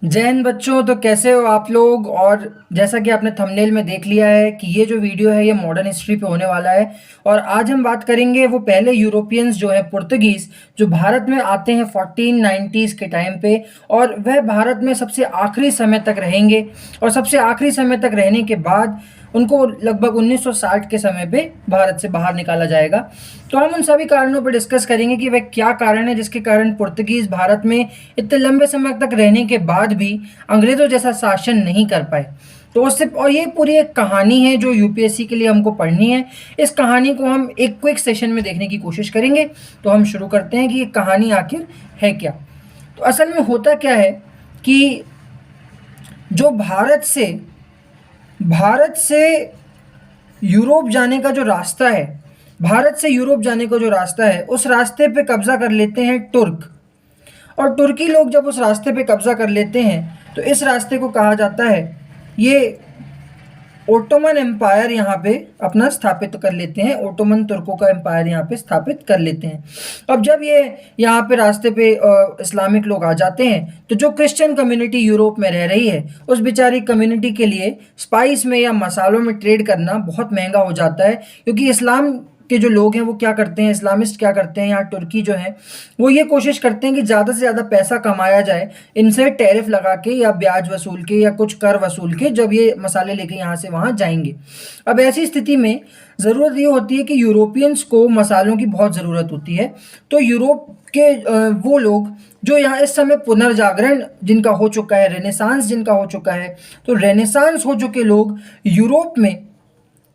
जय हिंद बच्चों। तो कैसे हो आप लोग। और जैसा कि आपने थंबनेल में देख लिया है कि ये जो वीडियो है ये मॉडर्न हिस्ट्री पे होने वाला है। और आज हम बात करेंगे वो पहले यूरोपियंस जो है पुर्तगीज, जो भारत में आते हैं 1490s के टाइम पे, और वह भारत में सबसे आखिरी समय तक रहेंगे। और सबसे आखिरी समय तक रहने के बाद उनको लगभग 1960 के समय पे भारत से बाहर निकाला जाएगा। तो हम उन सभी कारणों पर डिस्कस करेंगे कि वह क्या कारण है जिसके कारण पुर्तगीज भारत में इतने लंबे समय तक रहने के बाद भी अंग्रेज़ों जैसा शासन नहीं कर पाए। तो उससे और ये पूरी एक कहानी है जो यूपीएससी के लिए हमको पढ़नी है। इस कहानी को हम एक क्विक सेशन में देखने की कोशिश करेंगे। तो हम शुरू करते हैं कि ये कहानी आखिर है क्या। तो असल में होता क्या है कि जो भारत से यूरोप जाने का जो रास्ता है, भारत से यूरोप जाने का जो रास्ता है, उस रास्ते पे कब्जा कर लेते हैं तुर्क। और तुर्की लोग जब उस रास्ते पे कब्जा कर लेते हैं तो इस रास्ते को कहा जाता है, ये ओटोमन एम्पायर यहाँ पे अपना स्थापित कर लेते हैं। ओटोमन तुर्कों का एम्पायर यहाँ पे स्थापित कर लेते हैं। अब जब ये यहाँ पे रास्ते पे इस्लामिक लोग आ जाते हैं तो जो क्रिश्चियन कम्युनिटी यूरोप में रह रही है उस बेचारी कम्युनिटी के लिए स्पाइस में या मसालों में ट्रेड करना बहुत महंगा हो जाता है, क्योंकि इस्लाम के जो लोग हैं वो क्या करते हैं, इस्लामिस्ट क्या करते हैं यहाँ तुर्की जो है, वो ये कोशिश करते हैं कि ज़्यादा से ज़्यादा पैसा कमाया जाए इनसे टैरिफ लगा के या ब्याज वसूल के या कुछ कर वसूल के, जब ये मसाले लेके यहाँ से वहाँ जाएंगे। अब ऐसी स्थिति में ज़रूरत ये होती है कि यूरोपियंस को मसालों की बहुत ज़रूरत होती है। तो यूरोप के वो लोग जो यहाँ इस समय पुनर्जागरण जिनका हो चुका है, रेनेसांस जिनका हो चुका है, तो रेनेसांस हो चुके लोग यूरोप में,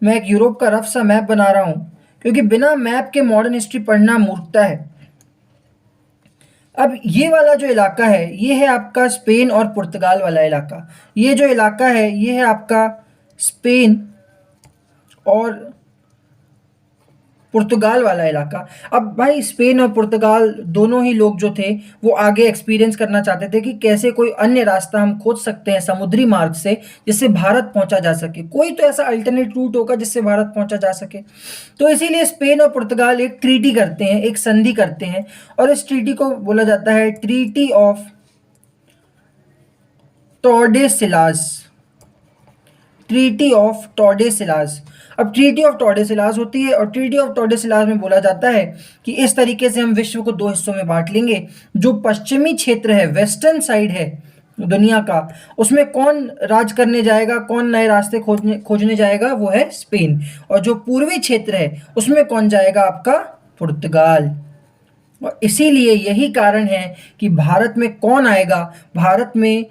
मैं एक यूरोप का रफ सा मैप बना रहा हूँ क्योंकि बिना मैप के मॉडर्न हिस्ट्री पढ़ना मूर्खता है। अब ये वाला जो इलाका है ये है आपका स्पेन और पुर्तगाल वाला इलाका। ये जो इलाका है ये है आपका स्पेन और पुर्तगाल वाला इलाका। अब भाई स्पेन और पुर्तगाल दोनों ही लोग जो थे वो आगे एक्सपीरियंस करना चाहते थे कि कैसे कोई अन्य रास्ता हम खोज सकते हैं समुद्री मार्ग से जिससे भारत पहुंचा जा सके, कोई तो ऐसा अल्टरनेट रूट होगा जिससे भारत पहुंचा जा सके। तो इसीलिए स्पेन और पुर्तगाल एक ट्रीटी करते हैं, एक संधि करते हैं, और इस ट्रीटी को बोला जाता है treaty of Tordesillas. Treaty of Tordesillas. अब ट्रीटी ऑफ टॉर्डेसिलास होती है और ट्रीटी ऑफ टॉर्डेसिलास में बोला जाता है कि इस तरीके से हम विश्व को दो हिस्सों में बांट लेंगे। जो पश्चिमी क्षेत्र है, वेस्टर्न साइड है दुनिया का, उसमें कौन राज करने जाएगा, कौन नए रास्ते खोजने खोजने जाएगा, वो है स्पेन। और जो पूर्वी क्षेत्र है उसमें कौन जाएगा, आपका पुर्तगाल। और इसीलिए यही कारण है कि भारत में कौन आएगा, भारत में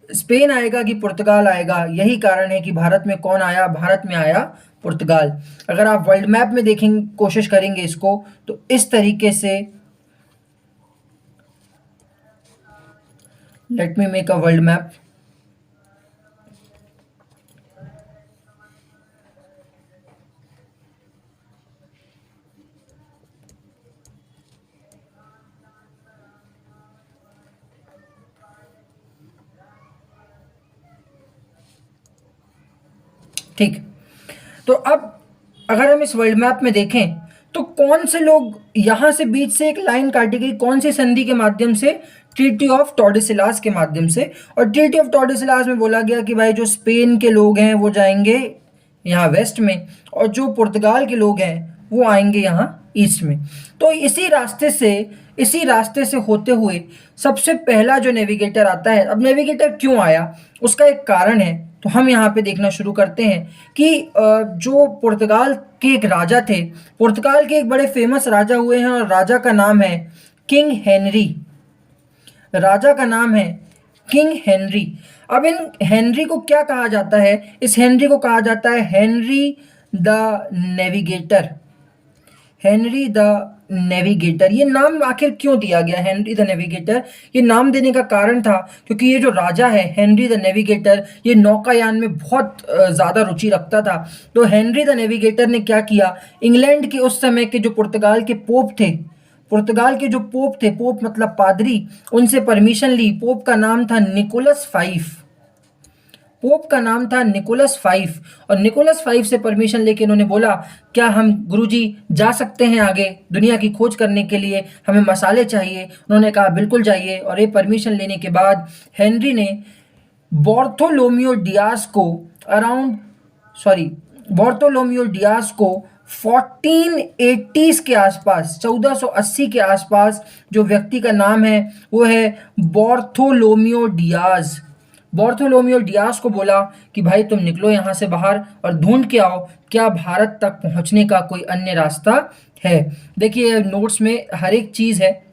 स्पेन आएगा कि पुर्तगाल आएगा, यही कारण है कि भारत में कौन आया, भारत में आया पुर्तगाल। अगर आप वर्ल्ड मैप में देखेंगे, कोशिश करेंगे इसको, तो इस तरीके से, let me make a world map. ठीक। तो अब अगर हम इस वर्ल्ड मैप में देखें तो कौन से लोग, यहाँ से बीच से एक लाइन काटी गई, कौन सी संधि के माध्यम से, ट्रीटी ऑफ टॉर्डेसिलास के माध्यम से। और ट्रीटी ऑफ टॉर्डेसिलास में बोला गया कि भाई जो स्पेन के लोग हैं वो जाएंगे यहाँ वेस्ट में, और जो पुर्तगाल के लोग हैं वो आएंगे यहाँ ईस्ट में। तो इसी रास्ते से होते हुए सबसे पहला जो नेविगेटर आता है, अब नेविगेटर क्यों आया उसका एक कारण है। तो हम यहाँ पे देखना शुरू करते हैं कि जो पुर्तगाल के एक राजा थे, पुर्तगाल के एक बड़े फेमस राजा हुए हैं, और राजा का नाम है किंग हेनरी। राजा का नाम है किंग हेनरी। अब इन हेनरी को क्या कहा जाता है, इस हेनरी को कहा जाता है Henry the navigator. Henry the navigator, ये नाम आखिर क्यों दिया गया हेनरी द नेविगेटर? ये नाम देने का कारण था क्योंकि ये जो राजा है हेनरी द नेविगेटर, ये नौकायान में बहुत ज़्यादा रुचि रखता था। तो हेनरी द नेविगेटर ने क्या किया, इंग्लैंड के उस समय के जो पुर्तगाल के पोप थे, पुर्तगाल के जो पोप थे, पोप मतलब पादरी, उनसे परमिशन ली। पोप का नाम था निकोलस फाइव। पोप का नाम था निकोलस 5 और निकोलस 5 से परमिशन लेके इन्होंने बोला क्या हम गुरुजी जा सकते हैं आगे दुनिया की खोज करने के लिए, हमें मसाले चाहिए। उन्होंने कहा बिल्कुल जाइए और ये परमिशन लेने के बाद हेनरी ने बॉर्थोलोम्यू डियास को बॉर्थोलोम्यू डियास को 1480s के आसपास 1480 के आसपास जो व्यक्ति का नाम है वो है बॉर्थोलोम्यू डियाज। बॉर्थोलोम्यू डियास को बोला कि भाई तुम निकलो यहाँ से बाहर और ढूंढ के आओ क्या भारत तक पहुँचने का कोई अन्य रास्ता है। देखिए नोट्स में हर एक चीज़ है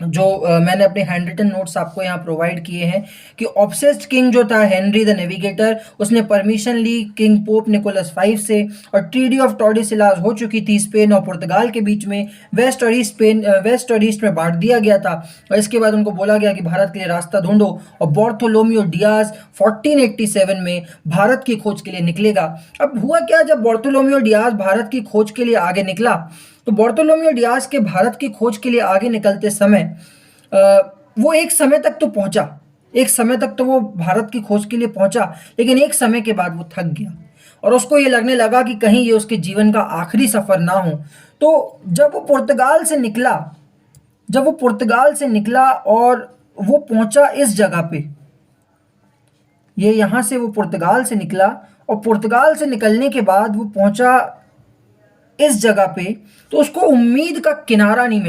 जो मैंने अपने हैंड रिटन नोट्स आपको यहाँ प्रोवाइड किए हैं कि ऑब्सेस्ड किंग जो था हेनरी द नेविगेटर उसने परमिशन ली किंग पोप निकोलस 5 से और ट्रीटी ऑफ टॉर्डेसिलास हो चुकी थी स्पेन और पुर्तगाल के बीच में, वेस्ट और ईस्ट में बांट दिया गया था और इसके बाद उनको बोला गया कि भारत के लिए रास्ता ढूंढो और बॉर्थोलोम्यू डियाज 1487 में भारत की खोज के लिए निकलेगा। अब हुआ क्या, जब बॉर्थोलोम्यू डियाज भारत की खोज के लिए आगे निकला तो बॉर्थोलोम्यू डियास के भारत की खोज के लिए आगे निकलते समय वो एक समय तक तो पहुंचा, एक समय तक तो वो भारत की खोज के लिए पहुंचा, लेकिन एक समय के बाद वो थक गया और उसको ये लगने लगा कि कहीं ये उसके जीवन का आखिरी सफ़र ना हो। तो जब वो पुर्तगाल से निकला और वो पहुंचा इस जगह पे, ये यहाँ से वो पुर्तगाल से निकला और पुर्तगाल से निकलने के बाद वो पहुंचा इस जगह पे तो उसको उम्मीद का किनारा नहीं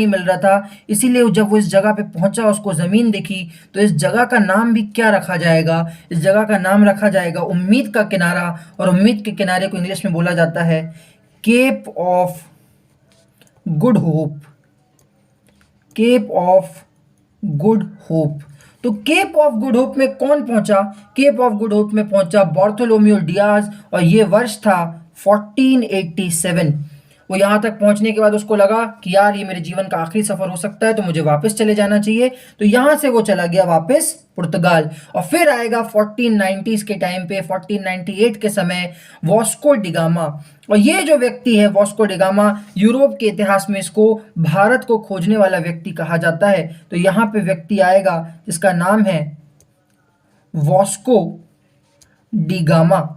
मिल रहा था, इसीलिए जब वो इस जगह पे पहुंचा उसको ज़मीन दिखी तो इस जगह का नाम भी क्या रखा जाएगा, इस जगह का नाम रखा जाएगा उम्मीद का किनारा। और उम्मीद के किनारे को इंग्लिश में बोला जाता है Cape of Good Hope, Cape of Good Hope. तो केप ऑफ गुड होप में कौन पहुंचा? केप ऑफ गुड होप में पहुंचा बॉर्थोलोम्यू डियाज और ये वर्ष था 1487। वो यहाँ तक पहुँचने के बाद उसको लगा कि यार ये मेरे जीवन का आखिरी सफ़र हो सकता है तो मुझे वापस चले जाना चाहिए, तो यहाँ से वो चला गया वापस पुर्तगाल। और फिर आएगा 1490s के टाइम पे 1498 के समय वास्को डिगामा, और ये जो व्यक्ति है वास्को डिगामा यूरोप के इतिहास में इसको भारत को खोजने वाला व्यक्ति कहा जाता है। तो यहाँ पे व्यक्ति आएगा जिसका नाम है वास्को डिगामा।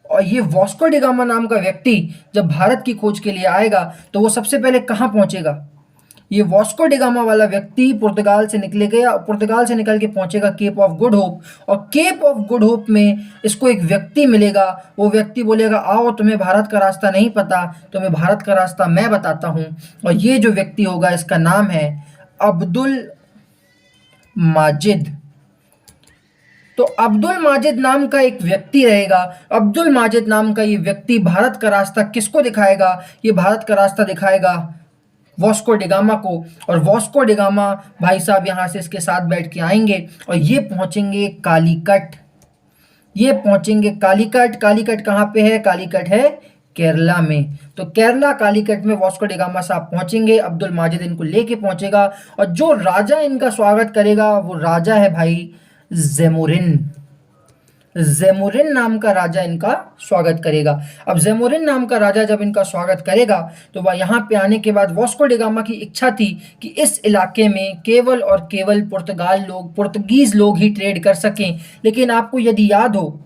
और ये वास्को डिगामा नाम का व्यक्ति जब भारत की खोज के लिए आएगा तो वो सबसे पहले कहाँ पहुँचेगा? ये वास्को डिगामा वाला व्यक्ति पुर्तगाल से निकलेगा, पुर्तगाल से निकल के पहुँचेगा केप ऑफ गुड होप, और केप ऑफ गुड होप में इसको एक व्यक्ति मिलेगा। वो व्यक्ति बोलेगा आओ तुम्हें भारत का रास्ता नहीं पता, तुम्हें भारत का रास्ता मैं बताता हूँ। और ये जो व्यक्ति होगा इसका नाम है अब्दुल माजिद। तो अब्दुल माजिद नाम का एक व्यक्ति रहेगा। अब्दुल माजिद नाम का ये व्यक्ति भारत का रास्ता किसको दिखाएगा? ये भारत का रास्ता दिखाएगा वास्को डिगामा को। और वास्को डिगामा भाई साहब यहाँ से इसके साथ बैठ के आएंगे और ये पहुँचेंगे कालीकट। ये पहुँचेंगे कालीकट। कालीकट कहाँ पे है? कालीकट है केरला में। तो केरला कालीकट में वास्को डिगामा साहब पहुँचेंगे, अब्दुल माजिद इनको लेके पहुँचेगा और जो राजा इनका स्वागत करेगा वो राजा है भाई ज़ेमुरिन। ज़ेमुरिन नाम का राजा इनका स्वागत करेगा। अब ज़ेमुरिन नाम का राजा जब इनका स्वागत करेगा तो वह यहाँ पे आने के बाद वास्को डिगामा की इच्छा थी कि इस इलाके में केवल और केवल पुर्तगीज़ लोग ही ट्रेड कर सकें। लेकिन आपको यदि याद हो,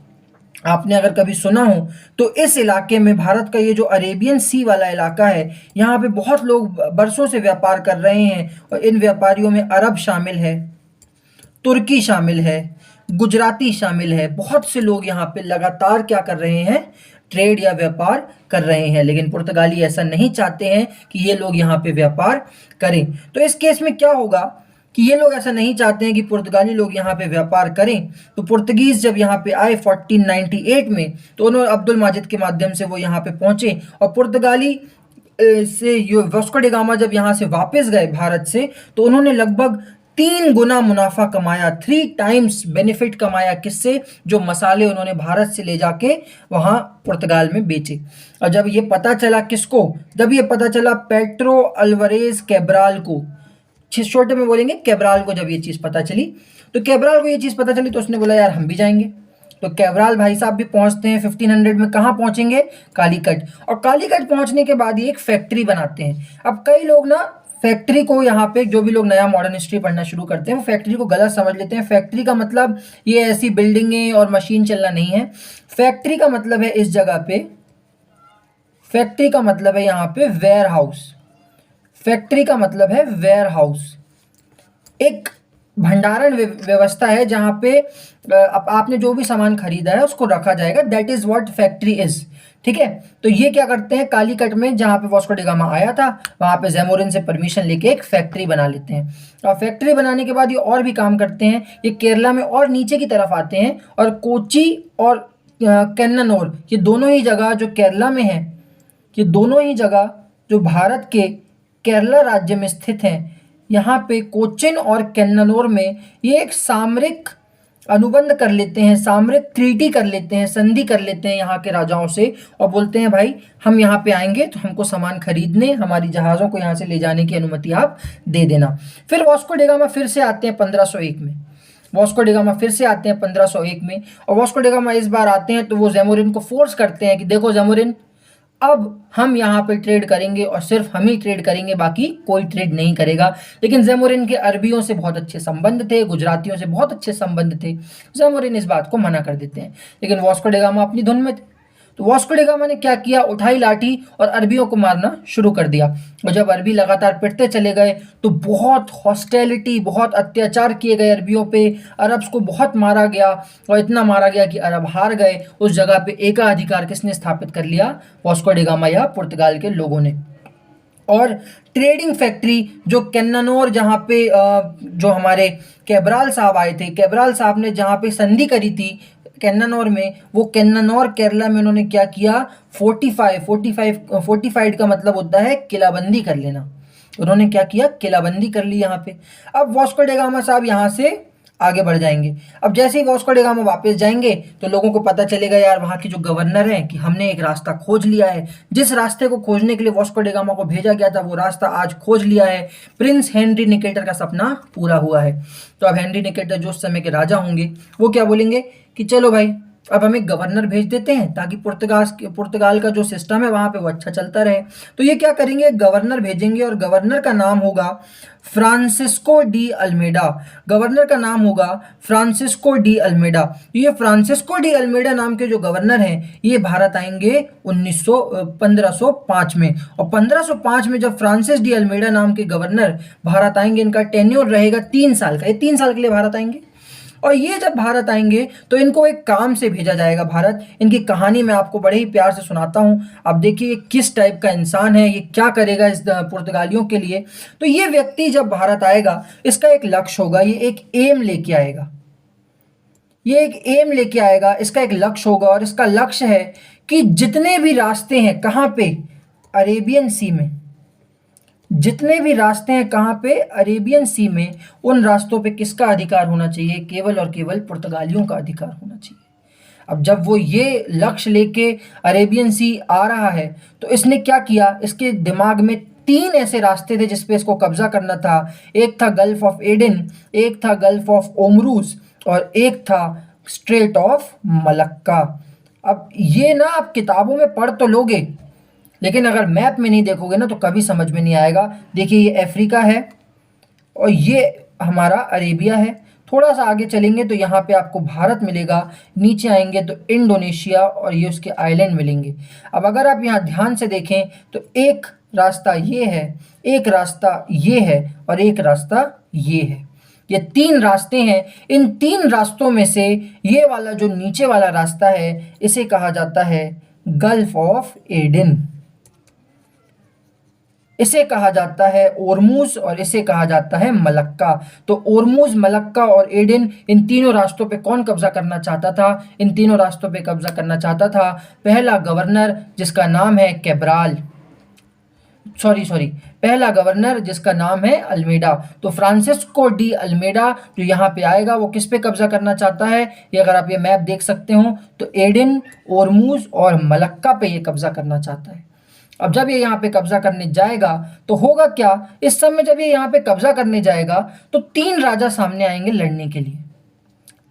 आपने अगर कभी सुना हो तो इस इलाके में भारत का ये जो अरेबियन सी वाला इलाका है यहाँ पे बहुत लोग बरसों से व्यापार कर रहे हैं और इन व्यापारियों में अरब शामिल है, तुर्की शामिल है, गुजराती शामिल है। बहुत से लोग यहाँ पे लगातार क्या कर रहे हैं? ट्रेड या व्यापार कर रहे हैं। लेकिन पुर्तगाली ऐसा नहीं चाहते हैं कि ये लोग यहाँ पे व्यापार करें। तो इस केस में क्या होगा कि ये लोग ऐसा नहीं चाहते हैं कि पुर्तगाली लोग यहाँ पे व्यापार करें। तो पुर्तगीज़ जब यहाँ पे आए 1498 में तो उन्होंने अब्दुल माजिद के माध्यम से वो यहाँ पे पहुँचे और पुर्तगाली से वास्को डिगामा जब यहाँ से वापस गए भारत से तो उन्होंने लगभग 3 गुना मुनाफा कमाया, 3 टाइम्स बेनिफिट कमाया। किससे? जो मसाले उन्होंने भारत से ले जाके वहाँ पुर्तगाल में बेचे। और जब ये पता चला किसको? जब ये पता चला पेड्रो अल्वारेज कैब्राल को, छोटे में बोलेंगे कैब्राल को, जब ये चीज़ पता चली तो कैब्राल को ये चीज़ पता चली तो उसने बोला यार हम भी जाएंगे। तो कैब्राल भाई साहब भी पहुंचते हैं 1500 में। कहाँ पहुंचेंगे? कालीकट। और कालीकट पहुंचने के बाद ये एक फैक्ट्री बनाते हैं। अब कई लोग ना फैक्ट्री को यहाँ पे जो भी लोग नया मॉडर्न हिस्ट्री पढ़ना शुरू करते हैं वो फैक्ट्री को गलत समझ लेते हैं। फैक्ट्री का मतलब ये ऐसी बिल्डिंगें और मशीन चलना नहीं है। फैक्ट्री का मतलब है इस जगह पे, फैक्ट्री का मतलब है यहाँ पे वेयर हाउस। फैक्ट्री का मतलब है वेयर हाउस, एक भंडारण व्यवस्था है जहाँ पे आपने जो भी सामान खरीदा है उसको रखा जाएगा। That is what factory is. ठीक है, तो ये क्या करते हैं, कालीकट में जहाँ पे वास्को डी गामा आया था वहाँ पे ज़ैमोरिन से परमिशन लेके एक फैक्ट्री बना लेते हैं। और फैक्ट्री बनाने के बाद ये और भी काम करते हैं। ये केरला में और नीचे की तरफ आते हैं और कोची और कैन्नानोर, ये दोनों ही जगह जो केरला में है, ये दोनों ही जगह जो भारत के केरला राज्य में स्थित हैं, यहाँ पे कोचिन और कैन्नानोर में ये एक सामरिक अनुबंध कर लेते हैं, सामरिक ट्रीटी कर लेते हैं, संधि कर लेते हैं यहाँ के राजाओं से और बोलते हैं भाई हम यहाँ पे आएंगे तो हमको सामान खरीदने, हमारी जहाज़ों को यहाँ से ले जाने की अनुमति आप दे देना। फिर वास्को डी गामा फिर से आते हैं 1501 में। वास्को डी गामा फिर से आते हैं 1501 में और वास्को डी गामा इस बार आते हैं तो वो ज़ैमोरिन को फोर्स करते हैं कि देखो ज़ैमोरिन, अब हम यहाँ पे ट्रेड करेंगे और सिर्फ हम ही ट्रेड करेंगे, बाकी कोई ट्रेड नहीं करेगा। लेकिन ज़ैमोरिन के अरबियों से बहुत अच्छे संबंध थे, गुजरातियों से बहुत अच्छे संबंध थे। ज़ैमोरिन इस बात को मना कर देते हैं, लेकिन वास्को डी गामा अपनी धुन में थे। तो वास्को डी गामा ने क्या किया, उठाई लाठी और अरबियों को मारना शुरू कर दिया। और जब अरबी लगातार पिटते चले गए तो बहुत हॉस्टेलिटी, बहुत अत्याचार किए गए अरबियों पे, अरब्स को बहुत मारा गया और इतना मारा गया कि अरब हार गए। उस जगह पे एकाधिकार किसने स्थापित कर लिया, वास्को डी गामा या पुर्तगाल के लोगों ने। और ट्रेडिंग फैक्ट्री जो कैन्नानोर, जहाँ पे जो हमारे कैब्राल साहब आए थे, कैब्राल साहब ने जहाँ पे संधि करी थी कैन्नानोर में, वो कैन्नानोर केरला में उन्होंने क्या किया, फोर्टिफाइड का मतलब होता है किलाबंदी कर लेना। उन्होंने क्या किया, किलाबंदी कर ली यहाँ पे। अब वास्को डी गामा साहब यहाँ से आगे बढ़ जाएंगे। अब जैसे ही वास्को डी गामा वापस जाएंगे तो लोगों को पता चलेगा यार वहाँ की जो गवर्नर है कि हमने एक रास्ता खोज लिया है। जिस रास्ते को खोजने के लिए वास्को डी गामा को भेजा गया था वो रास्ता आज खोज लिया है। प्रिंस हेनरी निकेटर का सपना पूरा हुआ है। तो अब हेनरी निकेटर जो उस समय के राजा होंगे वो क्या बोलेंगे कि चलो भाई अब हम एक गवर्नर भेज देते हैं ताकि पुर्तगाल का जो सिस्टम है वहाँ पे वो अच्छा चलता रहे। तो ये क्या करेंगे, गवर्नर भेजेंगे और गवर्नर का नाम होगा फ्रांसिस्को डी अल्मेडा। गवर्नर का नाम होगा फ्रांसिस्को डी अल्मेडा। ये फ्रांसिस्को डी अल्मेडा नाम के जो गवर्नर हैं ये भारत आएंगे 1505 में। और 1505 में जब फ्रांसिस डी अल्मेडा नाम के गवर्नर भारत आएंगे, इनका टेन्योर रहेगा 3 साल का। ये 3 साल के लिए भारत आएंगे और ये जब भारत आएंगे तो इनको एक काम से भेजा जाएगा भारत। इनकी कहानी मैं आपको बड़े ही प्यार से सुनाता हूँ। अब देखिए किस टाइप का इंसान है, ये क्या करेगा इस पुर्तगालियों के लिए। तो ये व्यक्ति जब भारत आएगा इसका एक लक्ष्य होगा, ये एक एम लेके आएगा, ये एक एम लेके आएगा, इसका एक लक्ष्य होगा। और इसका लक्ष्य है कि जितने भी रास्ते हैं, कहाँ पे, अरेबियन सी में, जितने भी रास्ते हैं कहाँ पे, अरेबियन सी में, उन रास्तों पे किसका अधिकार होना चाहिए, केवल और केवल पुर्तगालियों का अधिकार होना चाहिए। अब जब वो ये लक्ष्य लेके अरेबियन सी आ रहा है तो इसने क्या किया, इसके दिमाग में 3 ऐसे रास्ते थे जिस पे इसको कब्जा करना था। एक था गल्फ ऑफ एडन, एक था गल्फ ऑफ ओमरूज और एक था स्ट्रेट ऑफ मलक्का। अब ये ना आप किताबों में पढ़ तो लोगे, लेकिन अगर मैप में नहीं देखोगे ना तो कभी समझ में नहीं आएगा। देखिए ये अफ्रीका है और ये हमारा अरेबिया है। थोड़ा सा आगे चलेंगे तो यहाँ पे आपको भारत मिलेगा, नीचे आएंगे तो इंडोनेशिया और ये उसके आइलैंड मिलेंगे। अब अगर आप यहाँ ध्यान से देखें तो एक रास्ता ये है, एक रास्ता ये है और एक रास्ता ये है। ये 3 रास्ते हैं। इन 3 रास्तों में से ये वाला जो नीचे वाला रास्ता है इसे कहा जाता है गल्फ ऑफ एडन, इसे कहा जाता है ओरमुज और इसे कहा जाता है मलक्का। तो ओरमुज, मलक्का और एडन, इन तीनों रास्तों पे कौन कब्जा करना चाहता था, इन तीनों रास्तों पे कब्जा करना चाहता था पहला गवर्नर जिसका नाम है कैब्राल, पहला गवर्नर जिसका नाम है अल्मेडा। तो फ्रांसिस्को डी अल्मेडा जो यहाँ पे आएगा वो किस पे कब्जा करना चाहता है, ये अगर आप ये मैप देख सकते हो तो एडन, ओरमुज और मलक्का पे ये कब्जा करना चाहता है। अब जब ये यहाँ पे कब्जा करने जाएगा तो होगा क्या, इस समय जब ये यहाँ पे कब्जा करने जाएगा तो 3 राजा सामने आएंगे लड़ने के लिए।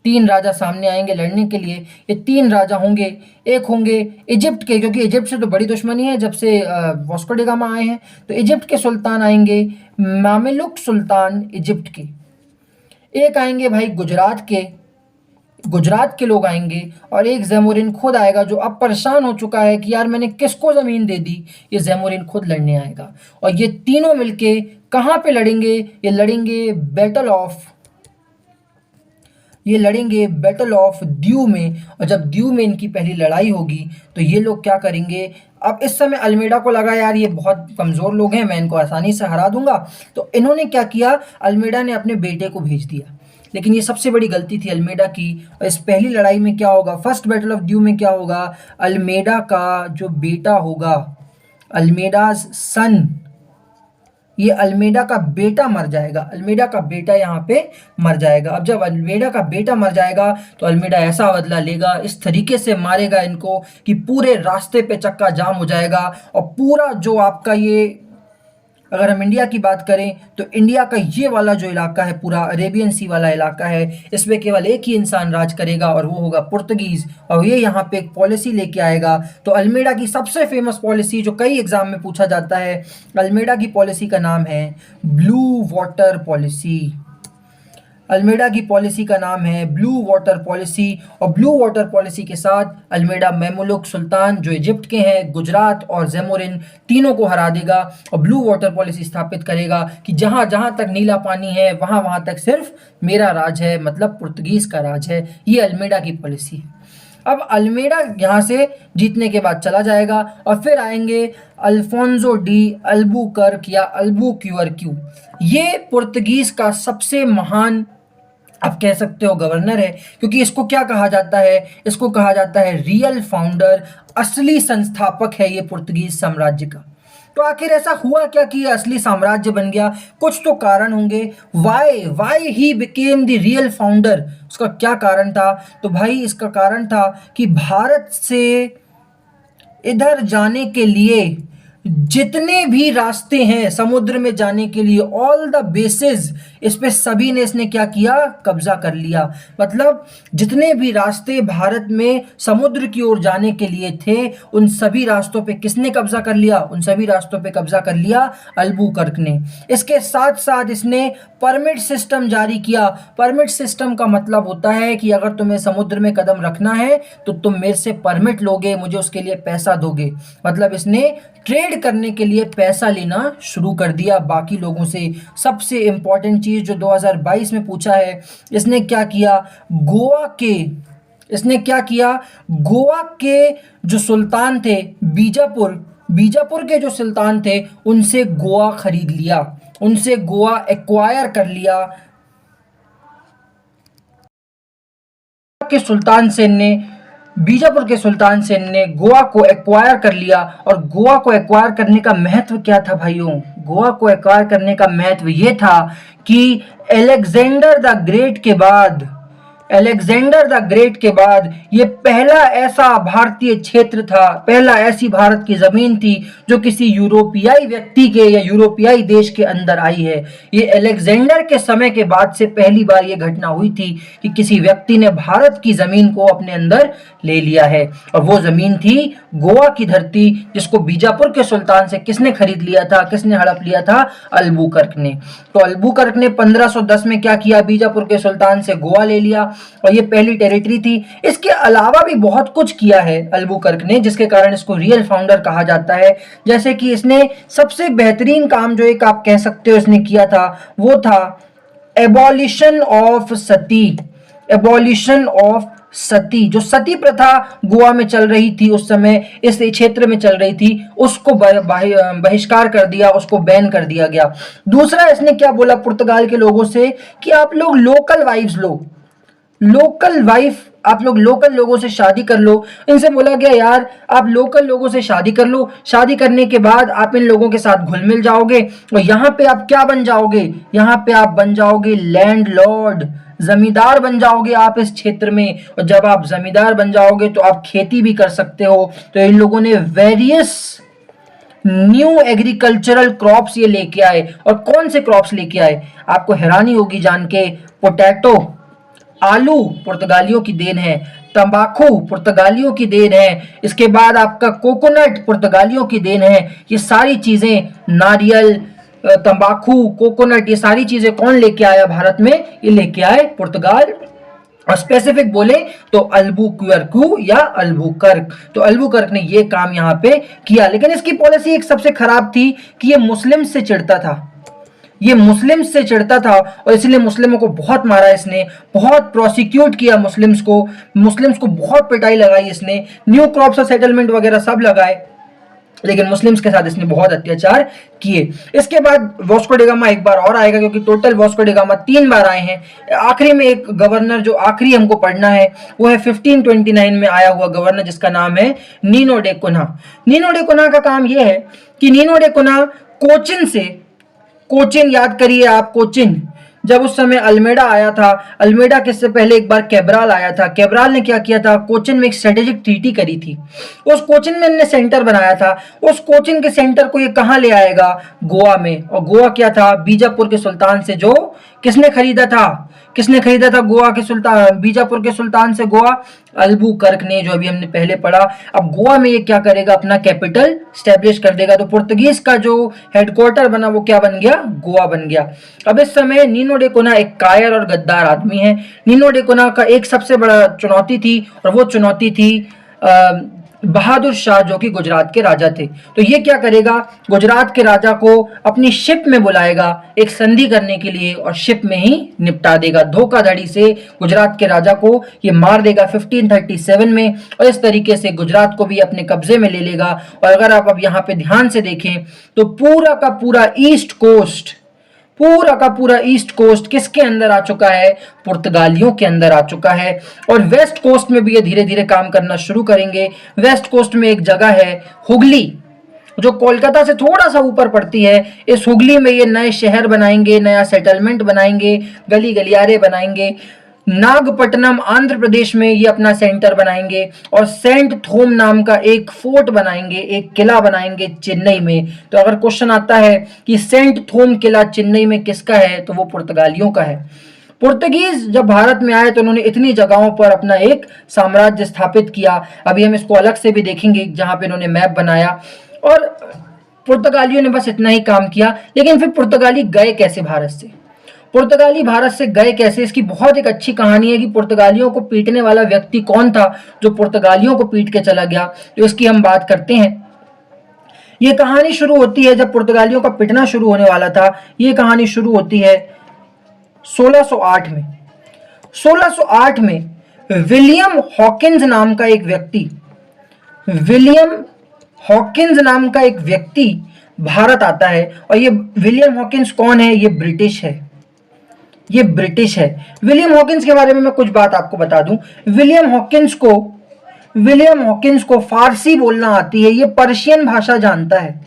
3 राजा सामने आएंगे लड़ने के लिए। ये 3 राजा होंगे, एक होंगे इजिप्ट के, क्योंकि इजिप्ट से तो बड़ी दुश्मनी है जब से वास्को डी गामा आए हैं। तो इजिप्ट के सुल्तान आएंगे मामेलुक सुल्तान इजिप्ट के, एक आएंगे भाई गुजरात के लोग आएंगे, और एक जैमुरिन खुद आएगा जो अब परेशान हो चुका है कि यार मैंने किसको ज़मीन दे दी। ये जैमुरिन खुद लड़ने आएगा और ये तीनों मिलके कहाँ पे लड़ेंगे? ये लड़ेंगे बैटल ऑफ द्यू में। और जब द्यू में इनकी पहली लड़ाई होगी तो ये लोग क्या करेंगे? अब इस समय अल्मेडा को लगा यार ये बहुत कमज़ोर लोग हैं, मैं इनको आसानी से हरा दूंगा, तो इन्होंने क्या किया, अल्मेडा ने अपने बेटे को भेज दिया। लेकिन ये सबसे बड़ी गलती थी अल्मेडा की। और इस पहली लड़ाई में क्या होगा, फर्स्ट बैटल ऑफ ड्यू में क्या होगा, अल्मेडा का जो बेटा होगा, अल्मेडाज सन, ये अल्मेडा का बेटा मर जाएगा। अल्मेडा का बेटा यहाँ पे मर जाएगा। अब जब अल्मेडा का बेटा मर जाएगा तो अल्मेडा ऐसा बदला लेगा, इस तरीके से मारेगा इनको कि पूरे रास्ते पे चक्का जाम हो जाएगा। और पूरा जो आपका ये, अगर हम इंडिया की बात करें तो इंडिया का ये वाला जो इलाका है, पूरा अरेबियन सी वाला इलाका है, इसमें केवल एक ही इंसान राज करेगा और वो होगा पुर्तगीज़। और ये यहाँ पे एक पॉलिसी लेके आएगा। तो अल्मेडा की सबसे फेमस पॉलिसी जो कई एग्जाम में पूछा जाता है, अल्मेडा की पॉलिसी का नाम है ब्लू वाटर पॉलिसी। अल्मेडा की पॉलिसी का नाम है ब्लू वाटर पॉलिसी। और ब्लू वाटर पॉलिसी के साथ अल्मेडा मेमुलुक सुल्तान जो इजिप्ट के हैं, गुजरात और जैमुरिन, तीनों को हरा देगा। और ब्लू वाटर पॉलिसी स्थापित करेगा कि जहाँ जहाँ तक नीला पानी है वहाँ वहाँ तक सिर्फ मेरा राज है, मतलब पुर्तगीज़ का राज है। ये अल्मेडा की पॉलिसी है। अब अल्मेडा यहाँ से जीतने के बाद चला जाएगा और फिर आएंगे अल्फोंसो डी अल्बुकर्क या अल्बुक्यर्क्यू। ये पुर्तगीज़ का सबसे महान, आप कह सकते हो, गवर्नर है, क्योंकि इसको क्या कहा जाता है, इसको कहा जाता है रियल फाउंडर, असली संस्थापक है ये पुर्तगीज साम्राज्य का। तो आखिर ऐसा हुआ क्या कि ये असली साम्राज्य बन गया? कुछ तो कारण होंगे। Why he became the real founder, उसका क्या कारण था? तो भाई इसका कारण था कि भारत से इधर जाने के लिए जितने भी रास्ते हैं समुद्र में जाने के लिए, ऑल द बेसिस, इस पे सभी ने इसने क्या किया, कब्जा कर लिया। मतलब जितने भी रास्ते भारत में समुद्र की ओर जाने के लिए थे, उन सभी रास्तों पे किसने कब्जा कर लिया? उन सभी रास्तों पे कब्जा कर लिया अल्बुकर्क ने। इसके साथ साथ इसने परमिट सिस्टम जारी किया। परमिट सिस्टम का मतलब होता है कि अगर तुम्हें समुद्र में कदम रखना है तो तुम मेरे से परमिट लोगे, मुझे उसके लिए पैसा दोगे। मतलब इसने ट्रेड करने के लिए पैसा लेना शुरू कर दिया बाकी लोगों से। सबसे इंपॉर्टेंट चीज़ जो 2022 में पूछा है, इसने क्या किया, गोवा के जो सुल्तान थे, बीजापुर के जो सुल्तान थे, उनसे गोवा खरीद लिया, उनसे गोवा एक्वायर कर लिया। बीजापुर के सुल्तान सेन ने गोवा को एक्वायर कर लिया। और गोवा को एक्वायर करने का महत्व क्या था भाइयों? गोवा को एक्वायर करने का महत्व ये था कि अलेक्जेंडर द ग्रेट के बाद ये पहला ऐसा भारतीय क्षेत्र था, पहला ऐसी भारत की जमीन थी जो किसी यूरोपियाई व्यक्ति के या यूरोपियाई देश के अंदर आई है। ये अलेक्जेंडर के समय के बाद से पहली बार ये घटना हुई थी कि किसी व्यक्ति ने भारत की जमीन को अपने अंदर ले लिया है। और वो जमीन थी गोवा की धरती, जिसको बीजापुर के सुल्तान से किसने खरीद लिया था, किसने हड़प लिया था? अल्बुकर्क ने। तो अल्बुकर्क ने 1510 में क्या किया, बीजापुर के सुल्तान से गोवा ले लिया और ये पहली टेरिटरी थी। इसके अलावा भी बहुत कुछ किया है अल्बुकर्क ने, जिसके कारण इसको रियल फाउंडर कहा जाता है। जैसे कि इसने सबसे बेहतरीन काम जो एक आप कह सकते हो इसने किया था, वो था एबॉलिशन ऑफ सती। जो सती प्रथा गोवा में चल रही थी उस समय, इस क्षेत्र में चल रही थी, उसको बहिष्कार कर दिया, उसको बैन कर दिया गया। दूसरा इसने क्या बोला पुर्तगाल के लोगों से कि आप लोग लोकल वाइफ आप लोग लोकल लोगों से शादी कर लो। इनसे बोला गया यार आप लोकल लोगों से शादी कर लो, शादी करने के बाद आप इन लोगों के साथ घुल मिल जाओगे और यहाँ पे आप क्या बन जाओगे, यहाँ पे आप बन जाओगे लैंडलॉर्ड, जमींदार बन जाओगे आप इस क्षेत्र में। और जब आप जमींदार बन जाओगे तो आप खेती भी कर सकते हो। तो इन लोगों ने वेरियस न्यू एग्रीकल्चरल क्रॉप्स ये लेके आए। और कौन से क्रॉप्स लेके आए, आपको हैरानी होगी जान के। पोटैटो, आलू पुर्तगालियों की देन है, तंबाकू पुर्तगालियों की देन है, इसके बाद आपका कोकोनट पुर्तगालियों की देन है। ये सारी चीजें, नारियल, तंबाकू, कोकोनट, ये सारी चीजें कौन लेके आया भारत में? ये लेके आए पुर्तगाल। और स्पेसिफिक बोले तो अल्बुक्वेर्कू या अल्बुकर्क, तो अल्बुकर्क ने ये काम यहाँ पे किया। लेकिन इसकी पॉलिसी एक सबसे खराब थी कि ये मुस्लिम से चिढ़ता था, ये मुस्लिम से चिढ़ता था और इसलिए मुस्लिमों को बहुत मारा इसने, बहुत प्रोसिक्यूट किया मुस्लिम्स को बहुत पिटाई लगाई इसने, न्यू क्रॉप्स ऑफ सेटलमेंट वगैरह सब लगाए, लेकिन मुस्लिम्स के साथ इसने बहुत अत्याचार किए। इसके बाद वास्को डी गामा एक बार और आएगा, क्योंकि टोटल वास्को डी गामा 3 बार आए हैं। आखिरी में एक गवर्नर जो आखिरी हमको पढ़ना है वो है 1529 में आया हुआ गवर्नर, जिसका नाम है Nuno da Cunha. Nuno da Cunha का काम यह है कि नीनो डे कुन्हा कोचिन याद करिए आप, कोचिन जब उस समय अल्मेडा आया था, अल्मेडा के से पहले एक बार कैब्राल आया था। कैब्राल ने क्या किया था, कोचिन में एक स्ट्रेटेजिक ट्रीटी करी थी, उस कोचिन में इन्होंने सेंटर बनाया था। उस कोचिन के सेंटर को ये कहाँ ले आएगा, गोवा में। और गोवा क्या था, बीजापुर के सुल्तान से, जो किसने खरीदा था गोवा के सुल्तान, बीजापुर के सुल्तान से गोवा, अल्बुकर्क ने, जो अभी हमने पहले पढ़ा। अब गोवा में ये क्या करेगा, अपना कैपिटल स्टैब्लिश कर देगा। तो पुर्तगीज का जो हेडक्वार्टर बना वो क्या बन गया, गोवा बन गया। अब इस समय नीनो डे कुन्हा एक कायर और गद्दार आदमी है। नीनो डे कुन्हा का एक सबसे बड़ा चुनौती थी, और वो चुनौती थी बहादुर शाह, जो कि गुजरात के राजा थे। तो ये क्या करेगा, गुजरात के राजा को अपनी शिप में बुलाएगा एक संधि करने के लिए, और शिप में ही निपटा देगा। धोखाधड़ी से गुजरात के राजा को ये मार देगा 1537 में, और इस तरीके से गुजरात को भी अपने कब्जे में ले लेगा। और अगर आप अब यहाँ पे ध्यान से देखें तो पूरा का पूरा ईस्ट कोस्ट किसके अंदर आ चुका है, पुर्तगालियों के अंदर आ चुका है। और वेस्ट कोस्ट में भी ये धीरे धीरे काम करना शुरू करेंगे। वेस्ट कोस्ट में एक जगह है हुगली, जो कोलकाता से थोड़ा सा ऊपर पड़ती है। इस हुगली में ये नए शहर बनाएंगे, नया सेटलमेंट बनाएंगे, गली गलियारे बनाएंगे। नागपट्टनम आंध्र प्रदेश में ये अपना सेंटर बनाएंगे, और सेंट थोम नाम का एक फोर्ट बनाएंगे, एक किला बनाएंगे चेन्नई में। तो अगर क्वेश्चन आता है कि सेंट थोम किला चेन्नई में किसका है, तो वो पुर्तगालियों का है। पुर्तगीज जब भारत में आए तो उन्होंने इतनी जगहों पर अपना एक साम्राज्य स्थापित किया। अभी हम इसको अलग से भी देखेंगे, जहां पे इन्होंने मैप बनाया। और पुर्तगालियों ने बस इतना ही काम किया। लेकिन फिर पुर्तगाली गए कैसे भारत से, पुर्तगाली भारत से गए कैसे, इसकी बहुत एक अच्छी कहानी है कि पुर्तगालियों को पीटने वाला व्यक्ति कौन था जो पुर्तगालियों को पीट के चला गया। तो इसकी हम बात करते हैं। ये कहानी शुरू होती है जब पुर्तगालियों का पिटना शुरू होने वाला था। ये कहानी शुरू होती है 1608 में। 1608 में विलियम हॉकिंस नाम का एक व्यक्ति भारत आता है। और ये विलियम हॉकिंस कौन है, ये ब्रिटिश है। विलियम हॉकिंस के बारे में मैं कुछ बात आपको बता दूं। विलियम हॉकिंस को फारसी बोलना आती है, ये पर्शियन भाषा जानता है।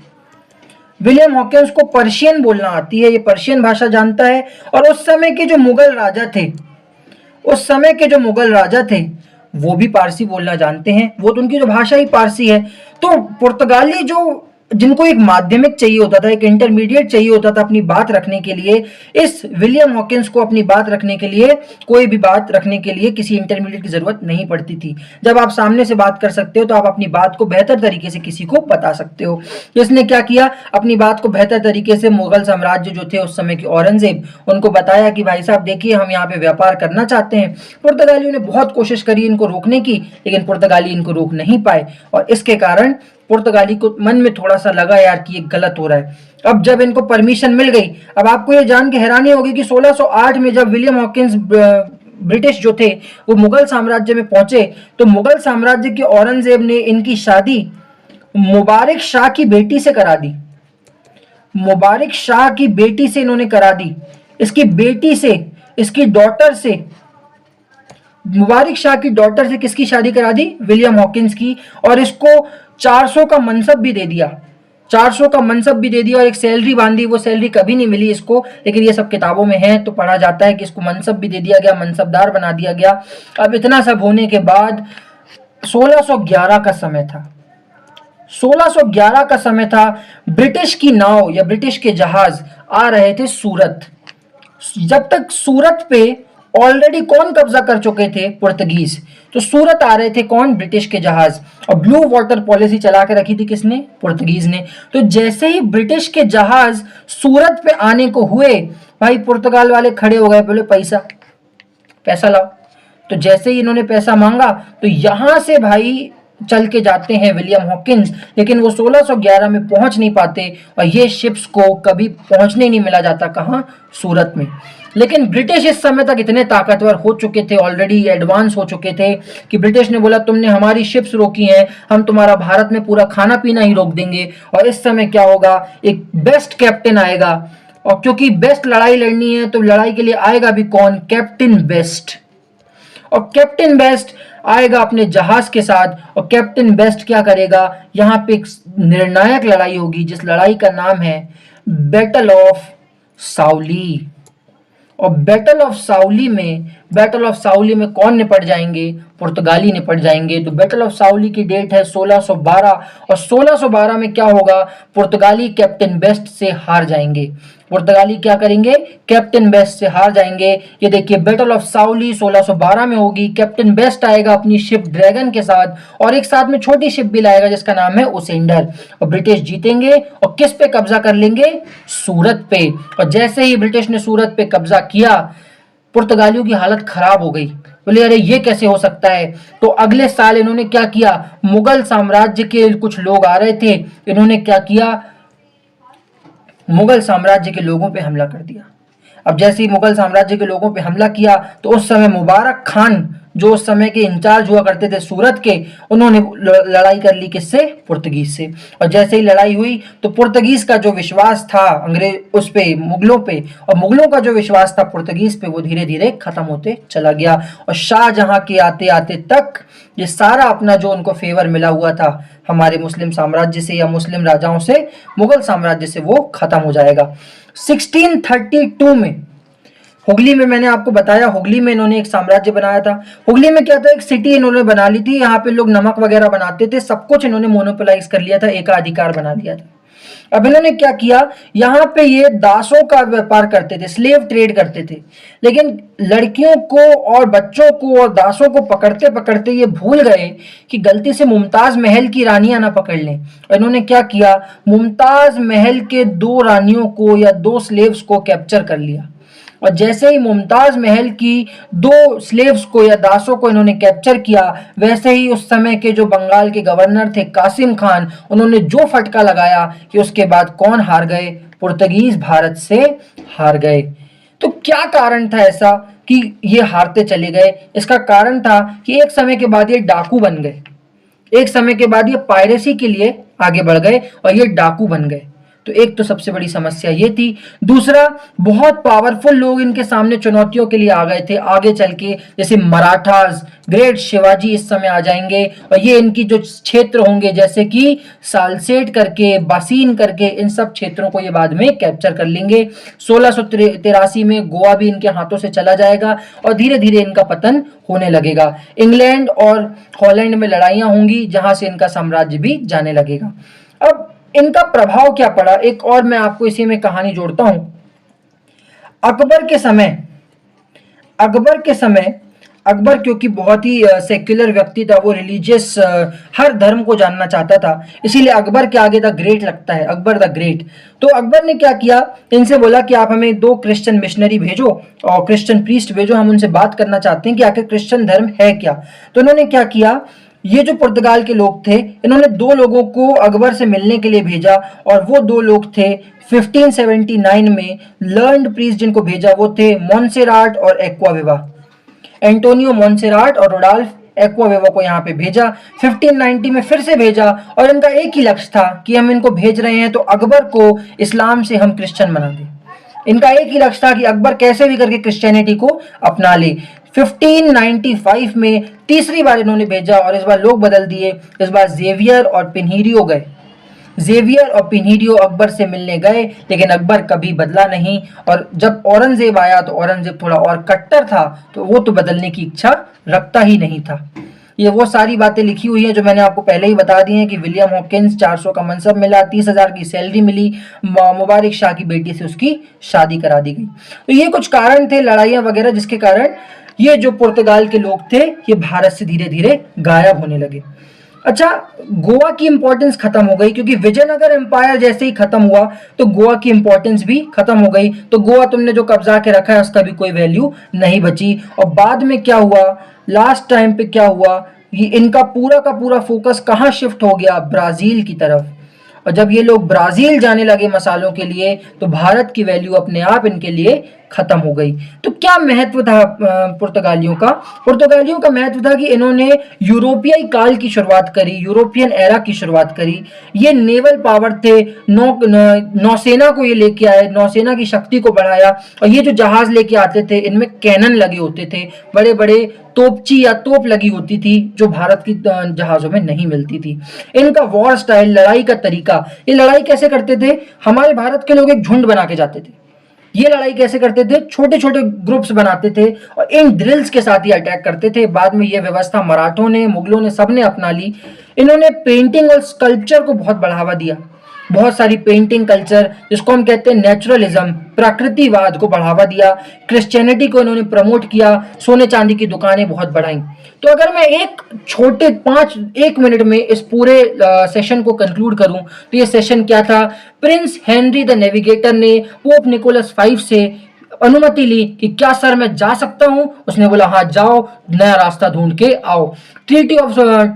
विलियम हॉकिंस को पर्शियन बोलना आती है, ये पर्शियन भाषा जानता है। और उस समय के जो मुगल राजा थे वो भी पारसी बोलना जानते हैं, वो तो उनकी जो भाषा ही पारसी है। तो पुर्तगाली जिनको एक माध्यमिक चाहिए होता था, एक इंटरमीडिएट चाहिए होता था अपनी बात रखने के लिए, इस विलियम हॉकिंस को अपनी बात रखने के लिए, कोई भी बात रखने के लिए किसी इंटरमीडिएट की जरूरत नहीं पड़ती थी। जब आप सामने से बात कर सकते हो तो आप अपनी बात को बेहतर तरीके से किसी को बता सकते हो। इसने क्या किया, अपनी बात को बेहतर तरीके से मुगल साम्राज्य जो थे उस समय के औरंगजेब, उनको बताया कि भाई साहब देखिए, हम यहाँ पे व्यापार करना चाहते हैं। पुर्तगालियों ने बहुत कोशिश करी इनको रोकने की, लेकिन पुर्तगाली इनको रोक नहीं पाए। और इसके कारण पुर्तगाली को मन में थोड़ा सा लगा यार कि ये गलत हो रहा है। अब जब इनको परमिशन मिल गई, अब आपको ये जान के हैरानी होगी कि 1608 में जब विलियम हॉकिंस ब्रिटिश जो थे वो मुगल साम्राज्य में पहुंचे, तो मुगल साम्राज्य के औरंगजेब ने इनकी शादी मुबारक शाह की बेटी से करा दी। मुबारक शाह की बेटी से इन्होंने करा दी, इसकी बेटी से, इसकी डॉटर से, मुबारक शाह की डॉटर से किसकी शादी करा दी, विलियम हॉकिंस की। और इसको 400 का मनसब भी दे दिया, 400 का मनसब भी दे दिया, और एक सैलरी बांधी। वो सैलरी कभी नहीं मिली इसको, लेकिन ये सब किताबों में है तो पढ़ा जाता है कि इसको मनसब भी दे दिया गया, मनसबदार बना दिया गया। अब इतना सब होने के बाद 1611 का समय था। 1611 का समय था, ब्रिटिश की नाव या ब्रिटिश के जहाज आ रहे थे सूरत। जब तक सूरत पे ऑलरेडी कौन कब्जा कर चुके थे? पुर्तगीज। तो सूरत आ रहे थे कौन? ब्रिटिश के जहाज। और ब्लू वाटर पॉलिसी चला के रखी थी किसने? पुर्तगीज ने। तो जैसे ही ब्रिटिश के जहाज सूरत पे आने को हुए, भाई पुर्तगाल वाले खड़े हो गए, बोले पैसा, पैसा लाओ। तो जैसे ही इन्होंने पैसा मांगा तो यहां से भाई चल के जाते हैं विलियम हॉकिंस, लेकिन वो 1611 में पहुंच नहीं पाते और ये शिप्स को कभी पहुंचने नहीं मिला जाता। कहां? सूरत में। लेकिन ब्रिटिश इस समय तक इतने ताकतवर हो चुके थे, ऑलरेडी एडवांस हो चुके थे, कि ब्रिटिश ने बोला तुमने हमारी शिप्स रोकी हैं, हम तुम्हारा भारत में पूरा खाना पीना ही रोक देंगे। और इस समय क्या होगा? एक बेस्ट कैप्टन आएगा, और क्योंकि बेस्ट लड़ाई लड़नी है तो लड़ाई के लिए आएगा भी कौन? Captain best. और कैप्टन बेस्ट आएगा अपने जहाज के साथ, और कैप्टन बेस्ट क्या करेगा? यहां पे एक निर्णायक लड़ाई होगी, जिस लड़ाई का नाम है बैटल ऑफ साउली। और बैटल ऑफ साउली में कौन निपट जाएंगे? पुर्तगाली निपट जाएंगे। तो बैटल ऑफ साउली की डेट है 1612, और 1612 में क्या होगा? पुर्तगाली कैप्टन बेस्ट से हार जाएंगे। पुर्तगाली क्या करेंगे? कैप्टन बेस्ट से हार जाएंगे। ये देखिए बैटल ऑफ साउली 1612 में होगी। कैप्टन बेस्ट आएगा अपनी शिप ड्रैगन के साथ, और एक साथ में छोटी शिप भी लाएगा जिसका नाम है ओसेंडर। और ब्रिटिश जीतेंगे, और किस पे कब्जा कर लेंगे? सूरत पे। और जैसे ही ब्रिटिश ने सूरत पे कब्जा किया, पुर्तगालियों की हालत खराब हो गई। बोले अरे ये कैसे हो सकता है? तो अगले साल इन्होंने क्या किया? मुगल साम्राज्य के कुछ लोग आ रहे थे, इन्होंने क्या किया? मुगल साम्राज्य के लोगों पे हमला कर दिया। अब जैसे ही मुगल साम्राज्य के लोगों पे हमला किया, तो उस समय मुबारक खान, जो उस समय के इंचार्ज हुआ करते थे सूरत के, उन्होंने लड़ाई कर ली किससे? पुर्तगीज से। और जैसे ही लड़ाई हुई तो पुर्तगीज का जो विश्वास था अंग्रेज उस पे, मुगलों पे, और मुगलों का जो विश्वास था पुर्तगीज पे, वो धीरे धीरे खत्म होते चला गया। और शाहजहां के आते आते तक ये सारा अपना जो उनको फेवर मिला हुआ था हमारे मुस्लिम साम्राज्य से या मुस्लिम राजाओं से, मुगल साम्राज्य से, वो खत्म हो जाएगा। 1632 में हुगली में, मैंने आपको बताया हुगली में इन्होंने एक साम्राज्य बनाया था। हुगली में क्या था? एक सिटी इन्होंने बना ली थी, यहाँ पे लोग नमक वगैरह बनाते थे, सब कुछ इन्होंने मोनोपोलाइज कर लिया था, एकाधिकार बना लिया था। अब इन्होंने क्या किया? यहाँ पे ये दासों का व्यापार करते थे, स्लेव ट्रेड करते थे, लेकिन लड़कियों को और बच्चों को और दासों को पकड़ते पकड़ते ये भूल गए कि गलती से मुमताज महल की रानियां ना पकड़ लें। और इन्होंने क्या किया? मुमताज महल के 2 रानियों को या 2 स्लेव्स को कैप्चर कर लिया। और जैसे ही मुमताज महल की 2 स्लेव्स को या दासों को इन्होंने कैप्चर किया, वैसे ही उस समय के जो बंगाल के गवर्नर थे कासिम खान, उन्होंने जो फटका लगाया कि उसके बाद कौन हार गए? पुर्तगीज भारत से हार गए। तो क्या कारण था ऐसा कि ये हारते चले गए? इसका कारण था कि एक समय के बाद ये डाकू बन गए, एक समय के बाद ये पायरेसी के लिए आगे बढ़ गए और ये डाकू बन गए। तो एक तो सबसे बड़ी समस्या ये थी। दूसरा, बहुत पावरफुल लोग इनके सामने चुनौतियों के लिए आ गए थे आगे चल के, जैसे मराठास, ग्रेट शिवाजी इस समय आ जाएंगे, और ये इनकी जो क्षेत्र होंगे जैसे कि सालसेट करके, बासीन करके, इन सब क्षेत्रों को ये बाद में कैप्चर कर लेंगे। 1683 में गोवा भी इनके हाथों से चला जाएगा और धीरे धीरे इनका पतन होने लगेगा। इंग्लैंड और हॉलैंड में लड़ाइयां होंगी जहां से इनका साम्राज्य भी जाने लगेगा। अब इनका प्रभाव क्या पड़ा? एक और मैं आपको इसी में कहानी जोड़ता हूं। अकबर क्योंकि बहुत ही सेक्युलर व्यक्ति था, वो रिलीजियस हर धर्म को जानना चाहता था, इसीलिए अकबर के आगे द ग्रेट लगता है, अकबर द ग्रेट। तो अकबर ने क्या किया? इनसे बोला कि आप हमें 2 क्रिश्चियन मिशनरी भेजो और क्रिश्चियन प्रीस्ट भेजो, हम उनसे बात करना चाहते हैं कि आखिर क्रिश्चियन धर्म है क्या। तो इन्होंने क्या किया? ये जो पुर्तगाल के लोग थे, इन्होंने 2 लोगों को अकबर से मिलने के लिए भेजा, और वो 2 लोग थे 1579 में लर्न्ड प्रीस्ट जिनको भेजा, वो थे मोन्सेराट और एक्वाविवा। एंटोनियो मोन्सेराट और रोडोल्फ एक्वाविवा को यहाँ पे भेजा। 1590 में फिर से भेजा, और इनका एक ही लक्ष्य था कि हम इनको भेज रहे हैं तो अकबर को इस्लाम से हम क्रिश्चियन बना दें। इनका एक ही लक्ष्य था कि अकबर कैसे भी करके क्रिश्चियनिटी को अपना ले। 1595 में तीसरी बार इन्होंने भेजा, और इस बार लोग बदल दिए। इस बार जेवियर और पिनहिरियो गए। जेवियर और पिनहिरियो अकबर से मिलने गए, लेकिन अकबर कभी बदला नहीं। और जब औरंगजेब आया तो औरंगजेब थोड़ा और कट्टर था, तो वो तो बदलने की इच्छा रखता ही नहीं था। ये वो सारी बातें लिखी हुई हैं जो मैंने आपको पहले ही बता दी हैं कि विलियम हॉकिंस 400 का मनसब मिला, 30,000 की सैलरी मिली, मुबारक शाह की बेटी से उसकी शादी करा दी गई। तो ये कुछ कारण थे, लड़ाइयाँ वगैरह, जिसके कारण ये जो पुर्तगाल के लोग थे ये भारत से धीरे धीरे गायब होने लगे। अच्छा, गोवा की इंपॉर्टेंस खत्म हो गई क्योंकि विजयनगर एम्पायर जैसे ही खत्म हुआ तो गोवा की इंपॉर्टेंस भी खत्म हो गई। तो गोवा तुमने जो कब्जा के रखा है उसका भी कोई वैल्यू नहीं बची। और बाद में क्या हुआ, लास्ट टाइम पे क्या हुआ, ये इनका पूरा का पूरा फोकस कहाँ शिफ्ट हो गया, ब्राजील की तरफ। और जब ये लोग ब्राजील जाने लगे मसालों के लिए तो भारत की वैल्यू अपने आप इनके लिए खत्म हो गई। तो क्या महत्व था पुर्तगालियों का? पुर्तगालियों का महत्व था कि इन्होंने यूरोपियाई काल की शुरुआत करी, यूरोपियन एरा की शुरुआत करी। ये नेवल पावर थे, नौसेना को ये लेके आए, नौसेना की शक्ति को बढ़ाया। और ये जो जहाज लेके आते थे इनमें कैनन लगे होते थे, बड़े बड़े तोपची या तोप लगी होती थी जो भारत की जहाजों में नहीं मिलती थी। इनका वॉर स्टाइल, लड़ाई का तरीका, ये लड़ाई कैसे करते थे, हमारे भारत के लोग एक झुंड बना के जाते थे, ये लड़ाई कैसे करते थे, छोटे छोटे ग्रुप्स बनाते थे और इन ड्रिल्स के साथ ही अटैक करते थे। बाद में ये व्यवस्था मराठों ने, मुगलों ने, सबने अपना ली। इन्होंने पेंटिंग और स्कल्पचर को बहुत बढ़ावा दिया, बहुत सारी पेंटिंग कल्चर, जिसको हम कहते हैं नेचुरलिज्म, प्रकृतिवाद को बढ़ावा दिया। क्रिश्चियनिटी को इन्होंने प्रमोट किया, सोने चांदी की दुकानें बहुत बढ़ाई। तो अगर मैं एक छोटे 1 मिनट में इस पूरे सेशन को कंक्लूड करूं तो ये सेशन क्या था, प्रिंस हेनरी द नेविगेटर ने पोप निकोलस 5 से अनुमति ली कि क्या सर मैं जा सकता हूं। उसने बोला हाँ जाओ, नया रास्ता ढूंढ के आओ। ट्रीटी ऑफ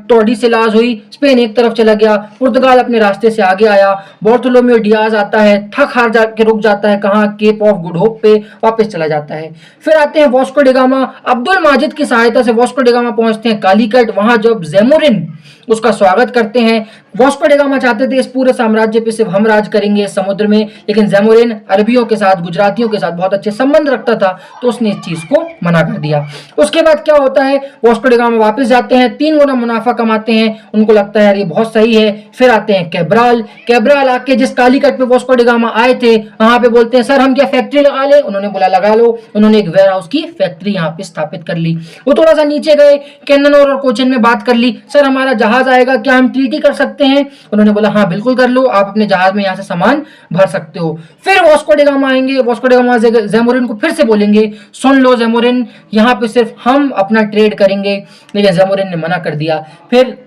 टॉर्डिसिलास हुई, स्पेन एक तरफ चला गया, पुर्तगाल अपने रास्ते से आगे आया। बार्थोलोमेओ डियाज आता है, थक हार जाके रुक जाता है, कहाँ, केप ऑफ गुड होप पे वापस चला जाता है। फिर आते हैं Vasco D gamma, Abdul Majid की सहायता से वास्को डी गामा पहुंचते हैं कालीकट। वहां जब ज़ेमुरिन उसका स्वागत करते हैं। वास्को डी गामा चाहते थे इस पूरे साम्राज्य पे सिर्फ हम राज करेंगे समुद्र में, लेकिन ज़ेमुरिन अरबियों के साथ, गुजरातियों के साथ बहुत अच्छे संबंध रखता था, तो उसने इस चीज को मना कर दिया। उसके बाद क्या होता है, वास्को डी गामा वापस जाते हैं, 3 गुना मुनाफा कमाते हैं, उनको लगता है यार ये बहुत सही है। फिर आते हैं कैब्राल। कैब्राल आके जिस कालीकट पे वास्को डी गामा आए थे वहां पे बोलते हैं सर हम क्या फैक्ट्री लगा ले, उन्होंने बोला लगा लो। उन्होंने एक वेयर हाउस की फैक्ट्री यहाँ पे स्थापित कर ली। वो थोड़ा सा नीचे गए, कैन्ननौर और कोचीन में बात कर ली, सर हमारा जहाज आएगा, क्या हम ट्रीटी कर सकते हैं? उन्होंने बोला हाँ बिल्कुल कर लो, आप अपने जहाज में यहाँ से सामान भर सकते हो। फिर वास्को डी गामा आएंगे, वास्को डी गामा ज़ेमुरिन को फिर से बोलेंगे सुन लो ज़ेमुरिन, यहाँ पे सिर्फ हम अपना ट्रेड करेंगे, लेकिन ज़ेमुरिन ने मना कर दिया। फिर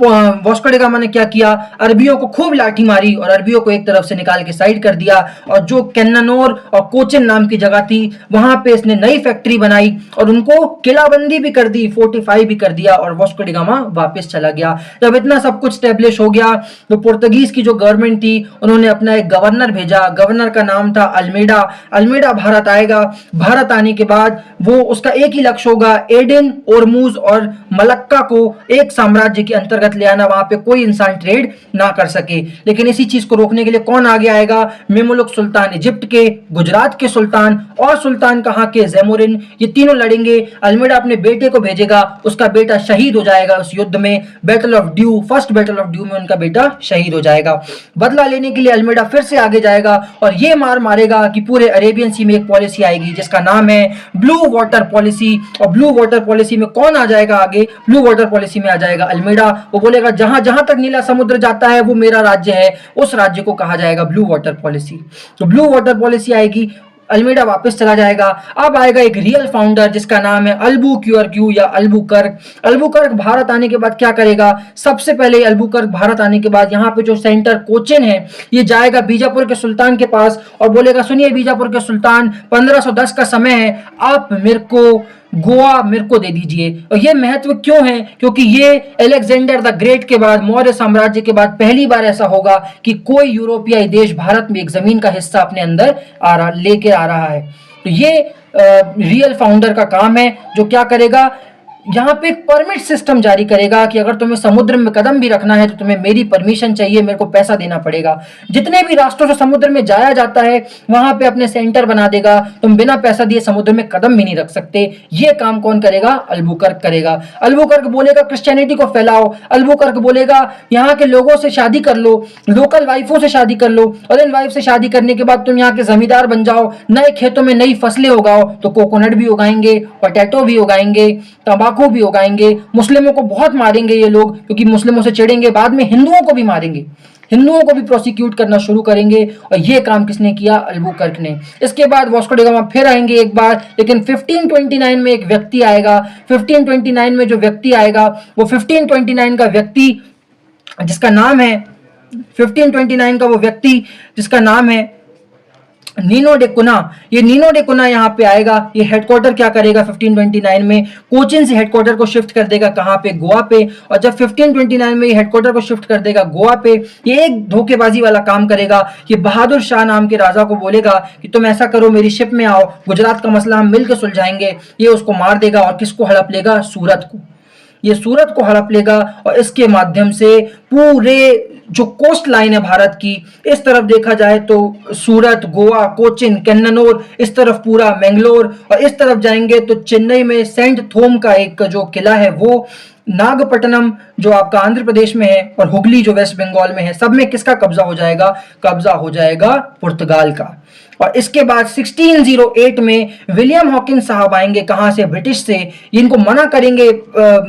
वास्को डी गामा ने क्या किया, अरबियों को खूब लाठी मारी और अरबियों को एक तरफ से निकाल के साइड कर दिया। और जो कैन्ननौर और कोचिन नाम की जगह थी वहां पे इसने नई फैक्ट्री बनाई और उनको किलाबंदी भी कर दी, फोर्टिफाई भी कर दिया और वास्को डी गामा वापस चला गया। जब इतना सब कुछ स्टेब्लिश हो गया तो पुर्तगीज की जो गवर्नमेंट थी उन्होंने अपना एक गवर्नर भेजा, गवर्नर का नाम था अल्मेडा। अल्मेडा भारत आएगा, भारत आने के बाद वो उसका एक ही लक्ष्य होगा, एडेन, ओरमुज और मलक्का को एक साम्राज्य के अंतर्गत ले आना, वहां पे कोई इंसान ट्रेड ना कर सके। लेकिन इसी चीज को रोकने के लिए कौन आगे आएगा, मेमुलुक सुल्तान इजिप्ट के, गुजरात के सुल्तान और सुल्तान कहां के, ज़ेमुरिन, ये तीनों लड़ेंगे। अल्मेडा अपने बेटे को भेजेगा, उसका बेटा शहीद हो जाएगा उस युद्ध में, battle of due, first battle of due में उनका बेटा शहीद हो जाएगा। बदला लेने के लिए अल्मेडा फिर से आगे जाएगा और ये मार मारेगा कि पूरे अरेबियन सी में एक पॉलिसी आएगी जिसका नाम है ब्लू वाटर पॉलिसी। और ब्लू वाटर पॉलिसी में कौन आ जाएगा आगे, ब्लू वाटर पॉलिसी में आ जाएगा अल्मेडा। वो बोलेगा जहां जहां तक नीला समुद्र जाता है वो मेरा राज्य है, उस राज्य को कहा जाएगा ब्लू वाटर पॉलिसी। तो ब्लू वाटर पॉलिसी आएगी, अल्मेडा वापस चला जाएगा। अब आएगा एक रियल फाउंडर जिसका नाम है अल्बुक्यर्क या अल्बुकर्क। अल्बुकर्क भारत आने के बाद क्या करेगा, सबसे पहले अल्बुकर्क भारत आने के बाद यहाँ पे जो सेंटर कोचिन है ये जाएगा बीजापुर के सुल्तान के पास और बोलेगा सुनिए बीजापुर के सुल्तान, 1510 का समय है, आप मेरे को गोवा मेरे को दे दीजिए। और ये महत्व क्यों है, क्योंकि ये अलेक्जेंडर द ग्रेट के बाद, मौर्य साम्राज्य के बाद पहली बार ऐसा होगा कि कोई यूरोपीय देश भारत में एक जमीन का हिस्सा अपने अंदर लेके आ रहा है। तो ये रियल फाउंडर का काम है जो क्या करेगा, यहाँ पे एक परमिट सिस्टम जारी करेगा कि अगर तुम्हें समुद्र में कदम भी रखना है तो तुम्हें मेरी परमिशन चाहिए, मेरे को पैसा देना पड़ेगा। जितने भी राष्ट्रों से समुद्र में जाया जाता है वहां पे अपने सेंटर बना देगा, तुम बिना पैसा दिए समुद्र में कदम भी नहीं रख सकते। ये काम कौन करेगा, अल्बुकर्क करेगा। अल्बुकर्क बोलेगा क्रिश्चियनिटी को फैलाओ, अल्बुकर्क बोलेगा यहाँ के लोगों से शादी कर लो, लोकल वाइफों से शादी कर लो, और इन वाइफ से शादी करने के बाद तुम यहाँ के जमींदार बन जाओ, नए खेतों में नई फसलें उगाओ। तो कोकोनट भी उगाएंगे, पोटैटो भी उगाएंगे, तंबाकू आंखों भी उगाएंगे, मुस्लिमों को बहुत मारेंगे ये लोग, क्योंकि मुस्लिमों से चिढ़ेंगे, बाद में हिंदुओं को भी मारेंगे, हिंदुओं को भी प्रोसिक्यूट करना शुरू करेंगे। और ये काम किसने किया? अल्बुकर्क ने। इसके बाद वास्को डी गामा फिर आएंगे एक बार, लेकिन 1529 में एक व्यक्ति आएगा। 1529 में जो व्यक्ति आएगा वो 1529 का व्यक्ति जिसका नाम है 1529 का वो व्यक्ति जिसका नाम है नीनो डे कुना। ये नीनो डे कुना यहाँ पे आएगा। ये हेडक्वार्टर क्या करेगा 1529 में? कोचिन से हेडक्वार्टर को शिफ्ट कर देगा कहाँ पे? गोवा पे। और जब 1529 में ये हेडक्वार्टर को शिफ्ट कर देगा गोवा पे, ये एक धोखेबाजी वाला काम करेगा। ये बहादुर शाह नाम के राजा को बोलेगा कि तुम ऐसा करो, मेरी शिप में आओ, गुजरात का मसला हम मिलकर सुलझाएंगे। ये उसको मार देगा और किसको हड़प लेगा? सूरत को। ये सूरत को हड़प लेगा और इसके माध्यम से पूरे जो कोस्ट लाइन है भारत की, इस तरफ देखा जाए तो सूरत, गोवा, कोचिन, कन्नौर, इस तरफ पूरा मैंगलोर, और इस तरफ जाएंगे तो चेन्नई में सेंट थोम का एक जो किला है वो, नागपट्टनम जो आपका आंध्र प्रदेश में है, और हुगली जो वेस्ट बंगाल में है, सब में किसका कब्जा हो जाएगा? कब्जा हो जाएगा पुर्तगाल का। और इसके बाद 1608 में विलियम हॉकिंस साहब आएंगे। कहां से? ब्रिटिश से। इनको मना करेंगे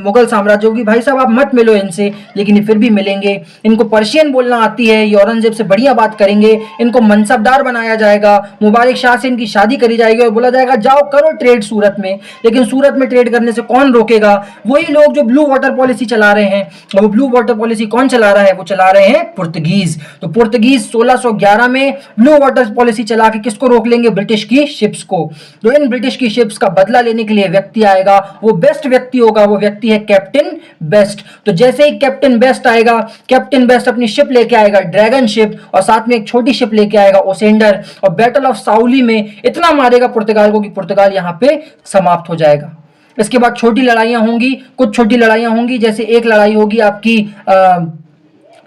मुगल साम्राज्य की, भाई साहब आप मत मिलो इनसे, लेकिन ये फिर भी मिलेंगे। इनको पर्शियन बोलना आती है, ये औरंगजेब से बढ़िया बात करेंगे। इनको मनसबदार बनाया जाएगा, मुबारक शाह से इनकी शादी करी जाएगी और बोला जाएगा जाओ करो ट्रेड सूरत में। लेकिन सूरत में ट्रेड करने से कौन रोकेगा? वही लोग जो ब्लू वाटर पॉलिसी चला रहे हैं। और वो ब्लू वाटर पॉलिसी कौन चला रहा है? वो चला रहे हैं पुर्तगीज। तो पुर्तगीज 1611 में ब्लू वाटर पॉलिसी चला किसको रोक लेंगे? ब्रिटिश की शिप्स को। तो इन ब्रिटिश की शिप्स का बदला लेने के लिए व्यक्ति आएगा, वो बेस्ट व्यक्ति होगा, वो व्यक्ति है कैप्टन बेस्ट। तो जैसे ही कैप्टन बेस्ट आएगा, कैप्टन बेस्ट अपनी शिप लेके आएगा, ड्रैगन शिप, और साथ में एक छोटी शिप लेके आएगा, ओसेंडर, और बैटल ऑफ साउली में इतना मारेगा पुर्तगाल को कि पुर्तगाल यहां पे समाप्त हो जाएगा। इसके बाद छोटी लड़ाइयां होंगी, कुछ छोटी लड़ाइयां होंगी, जैसे एक लड़ाई होगी आपकी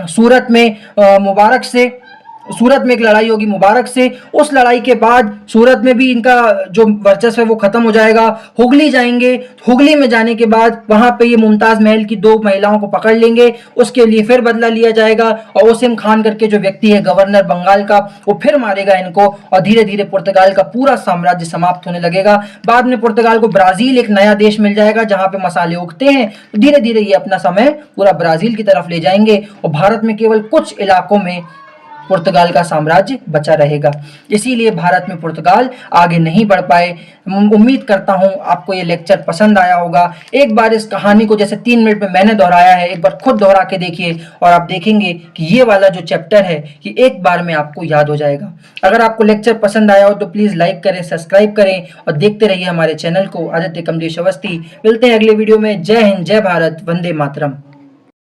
सूरत में मुबारक से, सूरत में एक लड़ाई होगी मुबारक से। उस लड़ाई के बाद सूरत में भी इनका जो वर्चस्व है वो खत्म हो जाएगा। हुगली जाएंगे, हुगली में जाने के बाद वहां पे ये मुमताज महल की 2 महिलाओं को पकड़ लेंगे, उसके लिए फिर बदला लिया जाएगा। और ओसिम खान करके जो व्यक्ति है गवर्नर बंगाल का, वो फिर मारेगा इनको, और धीरे धीरे पुर्तगाल का पूरा साम्राज्य समाप्त होने लगेगा। बाद में पुर्तगाल को ब्राजील एक नया देश मिल जाएगा जहां पे मसाले उगते हैं। तो धीरे धीरे ये अपना समय पूरा ब्राजील की तरफ ले जाएंगे, और भारत में केवल कुछ इलाकों में पुर्तगाल का साम्राज्य बचा रहेगा। इसीलिए भारत में पुर्तगाल आगे नहीं बढ़ पाए। उम्मीद करता हूं आपको ये लेक्चर पसंद आया होगा। एक बार इस कहानी को जैसे 3 मिनट में मैंने दोहराया है, एक बार खुद दोहरा के देखिए, और आप देखेंगे कि ये वाला जो चैप्टर है कि एक बार में आपको याद हो जाएगा। अगर आपको लेक्चर पसंद आया हो तो प्लीज लाइक करें, सब्सक्राइब करें और देखते रहिए हमारे चैनल को। आदित्य कमलेश अवस्थी। मिलते हैं अगले वीडियो में। जय हिंद, जय भारत, वंदे मातरम।